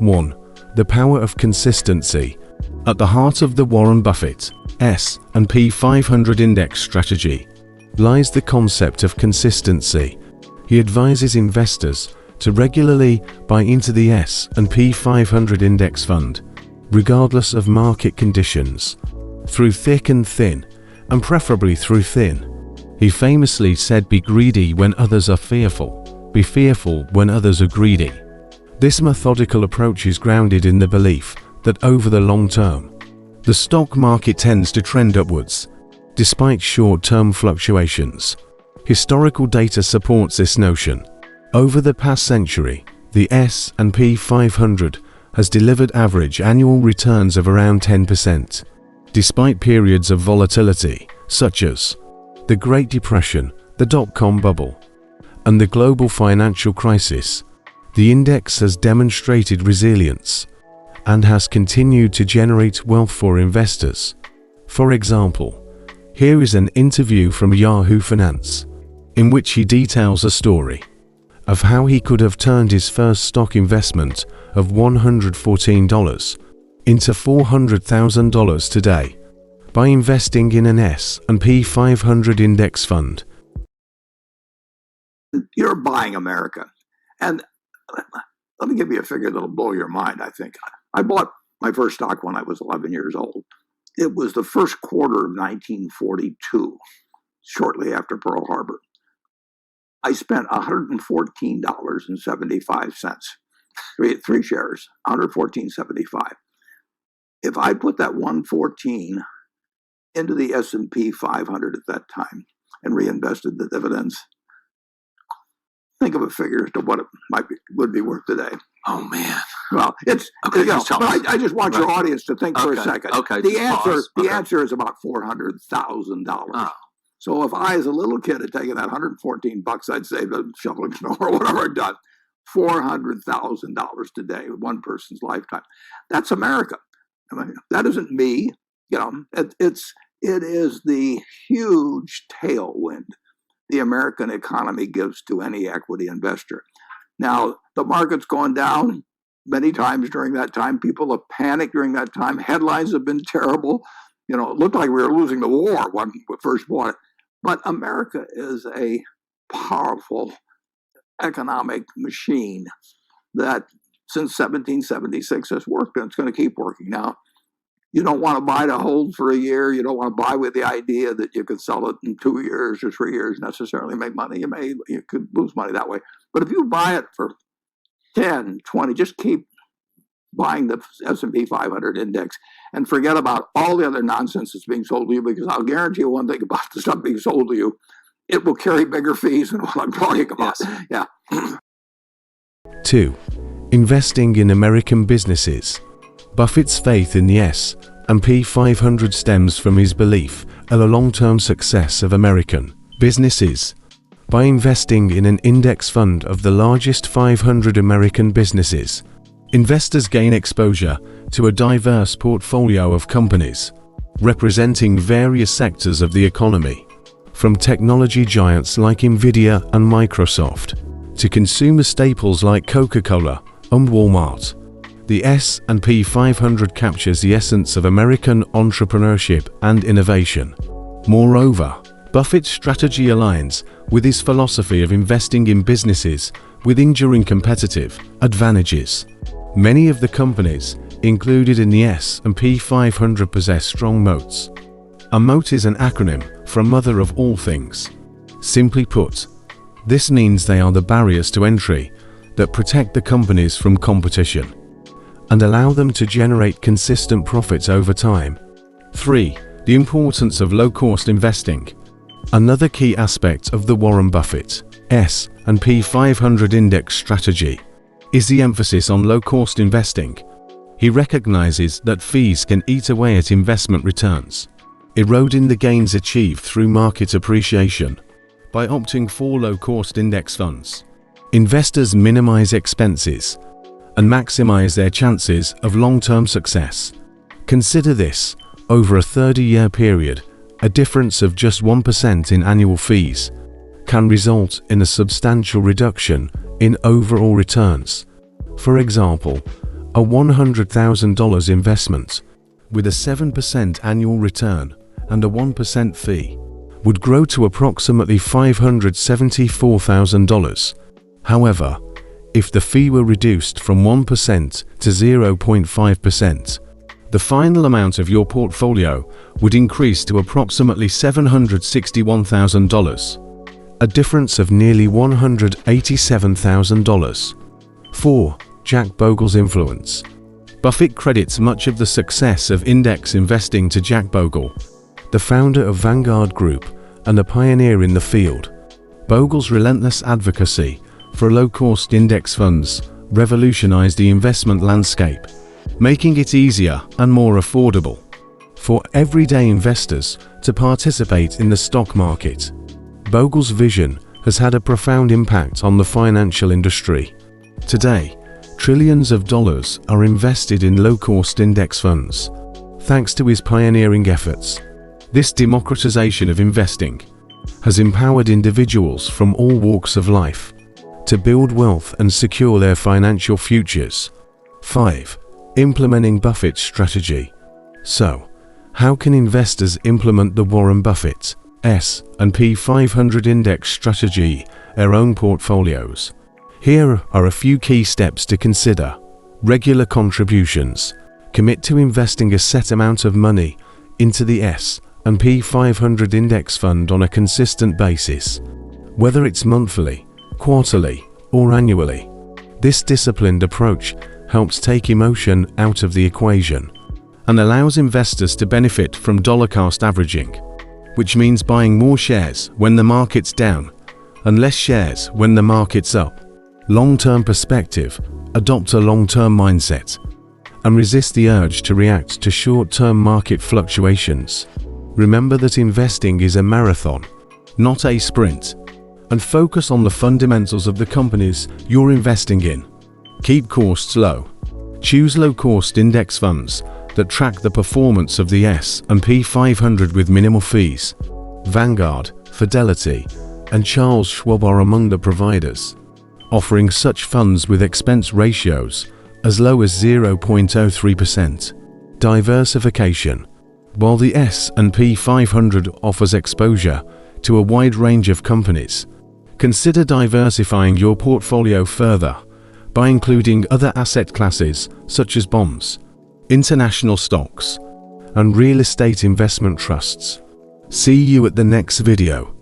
1. The power of consistency. At the heart of the Warren Buffett S&P 500 index strategy lies the concept of consistency. He advises investors to regularly buy into the S&P 500 index fund, regardless of market conditions, through thick and thin, and preferably through thin. He famously said, "Be greedy when others are fearful. Be fearful when others are greedy." This methodical approach is grounded in the belief that over the long term, the stock market tends to trend upwards, despite short-term fluctuations. Historical data supports this notion. Over the past century, the S&P 500 has delivered average annual returns of around 10%, despite periods of volatility, such as the Great Depression, the dot-com bubble, and the global financial crisis. The index has demonstrated resilience and has continued to generate wealth for investors. For example, here is an interview from Yahoo Finance, in which he details a story of how he could have turned his first stock investment of $114 into $400,000 today by investing in an S&P 500 index fund. You're buying America. And let me give you a figure that'll blow your mind, I think. I bought my first stock when I was 11 years old. It was the first quarter of 1942, shortly after Pearl Harbor. I spent $114.75. Three shares, $114.75. If I put that $114 into the S&P 500 at that time and reinvested the dividends, think of a figure as to what it would be worth today. Oh man! Well, it's okay. I just want your audience to think for a second. Okay. The answer is about $400,000. Oh. So if I, as a little kid, had taken that $114 I'd saved on shoveling snow or whatever I'd done, $400,000 today, one person's lifetime. That's America. I mean, that isn't me. It is the huge tailwind the American economy gives to any equity investor. Now, the market's gone down many times during that time. People have panicked during that time. Headlines have been terrible. It looked like we were losing the war when we first bought it. But America is a powerful economic machine that since 1776 has worked, and it's going to keep working. Now, you don't want to buy to hold for a year. You don't want to buy with the idea that you could sell it in 2 years or 3 years, necessarily make money. You could lose money that way. But if you buy it for 10, 20, just keep buying the S&P 500 index and forget about all the other nonsense that's being sold to you, because I'll guarantee you one thing about the stuff being sold to you: it will carry bigger fees than what I'm talking about. Yes. Yeah. 2. Investing in American businesses. Buffett's faith in the S&P 500 stems from his belief in the long-term success of American businesses. By investing in an index fund of the largest 500 American businesses, investors gain exposure to a diverse portfolio of companies representing various sectors of the economy, from technology giants like Nvidia and Microsoft to consumer staples like Coca-Cola and Walmart. The S&P 500 captures the essence of American entrepreneurship and innovation. Moreover, Buffett's strategy aligns with his philosophy of investing in businesses with enduring competitive advantages. Many of the companies included in the S&P 500 possess strong moats. A moat is an acronym for Mother of All Things. Simply put, this means they are the barriers to entry that protect the companies from competition and allow them to generate consistent profits over time. 3. The importance of low-cost investing. Another key aspect of the Warren Buffett S&P 500 index strategy is the emphasis on low-cost investing. He recognizes that fees can eat away at investment returns, eroding the gains achieved through market appreciation. By opting for low-cost index funds, investors minimize expenses and maximize their chances of long-term success. Consider this: over a 30-year period, a difference of just 1% in annual fees can result in a substantial reduction in overall returns. For example, A $100,000 investment with a 7% annual return and a 1% fee would grow to approximately $574,000. However, if the fee were reduced from 1% to 0.5%, the final amount of your portfolio would increase to approximately $761,000, a difference of nearly $187,000. 4. Jack Bogle's influence. Buffett credits much of the success of index investing to Jack Bogle, the founder of Vanguard Group and a pioneer in the field. Bogle's relentless advocacy for low-cost index funds revolutionized the investment landscape, making it easier and more affordable for everyday investors to participate in the stock market. Bogle's vision has had a profound impact on the financial industry. Today, trillions of dollars are invested in low-cost index funds, thanks to his pioneering efforts. This democratization of investing has empowered individuals from all walks of life to build wealth and secure their financial futures. 5. Implementing Buffett's strategy. So, how can investors implement the Warren Buffett S&P 500 index strategy in their own portfolios? Here are a few key steps to consider. Regular contributions. Commit to investing a set amount of money into the S&P 500 index fund on a consistent basis, whether it's monthly, quarterly, or annually. This disciplined approach helps take emotion out of the equation and allows investors to benefit from dollar-cost averaging, which means buying more shares when the market's down and less shares when the market's up. Long-term perspective. Adopt a long-term mindset and resist the urge to react to short-term market fluctuations. Remember that investing is a marathon, not a sprint, and focus on the fundamentals of the companies you're investing in. Keep costs low. Choose low-cost index funds that track the performance of the S&P 500 with minimal fees. Vanguard, Fidelity, and Charles Schwab are among the providers, offering such funds with expense ratios as low as 0.03%. Diversification. While the S&P 500 offers exposure to a wide range of companies, consider diversifying your portfolio further by including other asset classes such as bonds, international stocks, and real estate investment trusts. See you at the next video.